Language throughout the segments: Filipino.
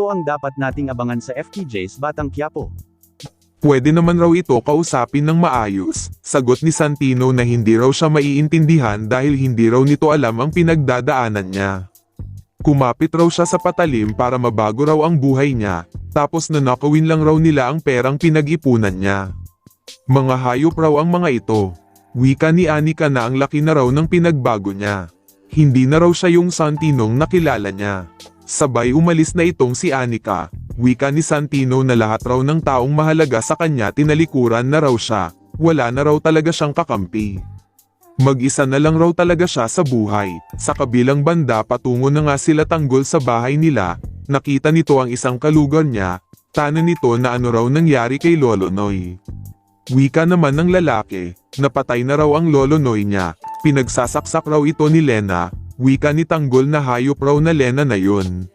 ito ang dapat nating abangan sa FTJ's Batang Quiapo. Pwede naman raw ito kausapin ng maayos, sagot ni Santino na hindi raw siya maiintindihan dahil hindi raw nito alam ang pinagdadaanan niya. Kumapit raw siya sa patalim para mabago raw ang buhay niya, tapos nanakawin lang raw nila ang perang pinag-ipunan niya. Mga hayop raw ang mga ito. Wika ni Anika na ang laki na raw ng pinagbago niya. Hindi na raw siya yung Santinong nakilala niya. Sabay umalis na itong si Anika. Wika ni Santino na lahat raw ng taong mahalaga sa kanya tinalikuran na raw siya. Wala na raw talaga siyang kakampi. Mag-isa na lang raw talaga siya sa buhay. Sa kabilang banda patungo na nga sila tanggol sa bahay nila. Nakita nito ang isang kalugar niya. Tanan nito na ano raw nangyari kay Lolo Noy. Wika naman ng lalaki, napatay na raw ang Lolo Noy niya. Pinagsasaksak raw ito ni Lena. Wika ni Tanggol na hayop raw na Lena na yun.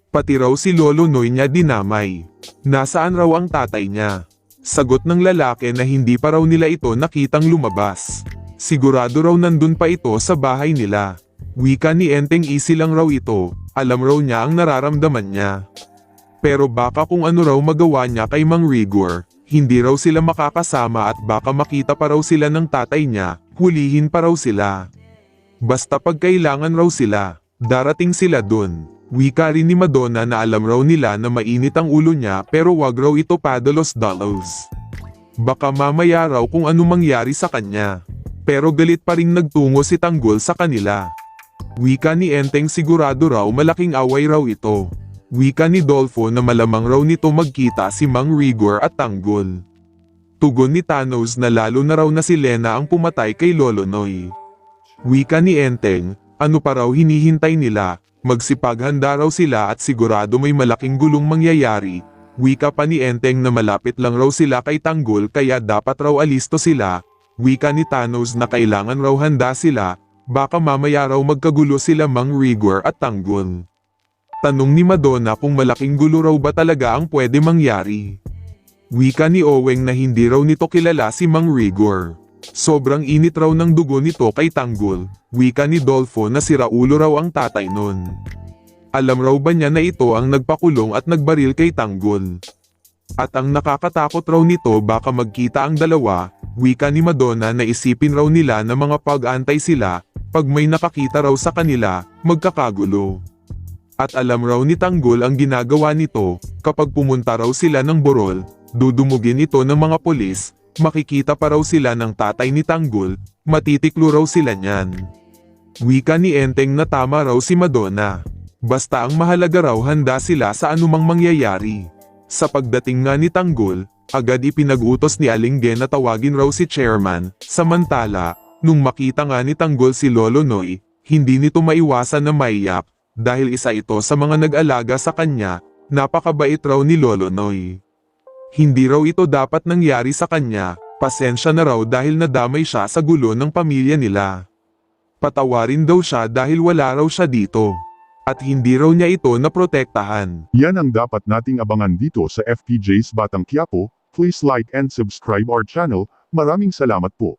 Pati raw si Lolo Noy niya dinamay. Nasaan raw ang tatay niya? Sagot ng lalaki na hindi pa raw nila ito nakitang lumabas. Sigurado raw nandun pa ito sa bahay nila. Wika ni Enteng easy lang raw ito, alam raw niya ang nararamdaman niya. Pero baka kung ano raw magawa niya kay Mang Rigor, hindi raw sila makakasama at baka makita pa raw sila ng tatay niya, hulihin pa raw sila. Basta pag kailangan raw sila, darating sila dun. Wika rin ni Madonna na alam raw nila na mainit ang ulo niya pero wag raw ito padalos-dalos. Baka mamaya raw kung ano mangyari sa kanya. Pero galit pa rin nagtungo si Tanggol sa kanila. Wika ni Enteng sigurado raw malaking away raw ito. Wika ni Dolfo na malamang raw nito magkita si Mang Rigor at Tanggol. Tugon ni Thanos na lalo na raw na si Lena ang pumatay kay Lolo Noy. Wika ni Enteng, ano pa raw hinihintay nila, magsipaghanda raw sila at sigurado may malaking gulong mangyayari. Wika pa ni Enteng na malapit lang raw sila kay Tanggol kaya dapat raw alisto sila. Wika ni Thanos na kailangan raw handa sila, baka mamaya raw magkagulo sila Mang Rigor at Tanggol. Tanong ni Madonna kung malaking gulo raw ba talaga ang pwede mangyari. Wika ni Oweng na hindi raw nito kilala si Mang Rigor. Sobrang init raw ng dugo nito kay Tanggol. Wika ni Dolfo na si Raulo raw ang tatay nun. Alam raw ba niya na ito ang nagpakulong at nagbaril kay Tanggol? At ang nakakatakot raw nito baka magkita ang dalawa. Wika ni Madonna na isipin raw nila na mga pag-antay sila, pag may nakakita raw sa kanila, magkakagulo. At alam raw ni Tanggol ang ginagawa nito, kapag pumunta raw sila ng burol, dudumugin ito ng mga pulis, makikita pa raw sila ng tatay ni Tanggol, matitiklo raw sila niyan. Wika ni Enteng na tama raw si Madonna. Basta ang mahalaga raw handa sila sa anumang mangyayari. Sa pagdating nga ni Tanggol, agad ipinag-utos ni Alinggen na tawagin raw si chairman, samantala, nung makita nga ni Tanggol si Lolo Noy, hindi nito maiwasan na maiyak, dahil isa ito sa mga nag-alaga sa kanya, napakabait raw ni Lolo Noy. Hindi raw ito dapat nangyari sa kanya, pasensya na raw dahil nadamay siya sa gulo ng pamilya nila. Patawarin daw siya dahil wala raw siya dito. At hindi raw niya ito naprotektahan. Yan ang dapat nating abangan dito sa FPJ's Batang Quiapo. Please like and subscribe our channel. Maraming salamat po.